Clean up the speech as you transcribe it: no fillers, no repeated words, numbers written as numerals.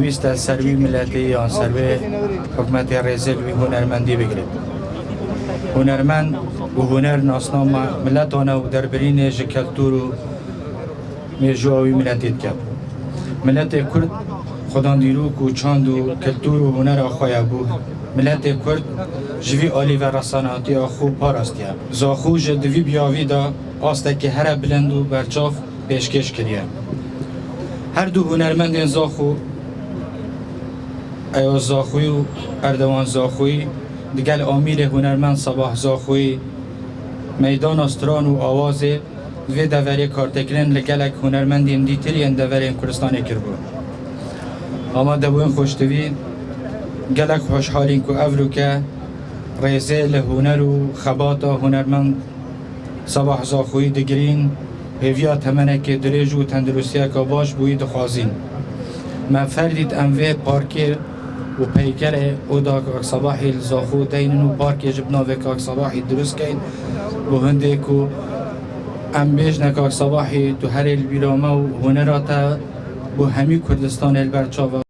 پێویستە سەروی ملەتی یان سەروێ حکومەتی ڕێزێلوی هونەرمەندی بگرێت. هونەرمەند و هونەر ناسنامە ملەتانە و دەربرینێ ji کەلتور و مێژووی ملەتی دکات. ملەتê کورد xwedandîrûk û çand û keltûr û hunera xwe ya bû. Miletê Kurd ji vî alî ve resanatiya xwe parastiye. Zaxû ji di vî biyavî da astekî here bilind û berçav pêşkêş kiriye. Her du hunermendên Zaxû, Eyaz Zaxûyî û Erdewan Zaxûyî di gel amîrê hunermend Sabah Zaxûyî meydana stran û awazê vê deverê kartekirên li gelek hunermendên dîtiriyên deverên Kurdistanê kirbû. Ama debûyên xweştevî gelek hoşhalîn ku ev rûke rêzê li huner û xebata hunermend Sabah Zaxûyî digirîn hêviya temenekê dirêj û tendurustiyeka baş bûyî dixwazîn. Me ferdît em vê parkê û peykerê oda Kak Sabahî li Zaxû deynin û parkê ji bin navê Kak Sabahî durust keyin bû hindê ku em bêjne Kak Sabahî tu herê li bîra me û hunera te bû hemî Kurdistanê li ber çava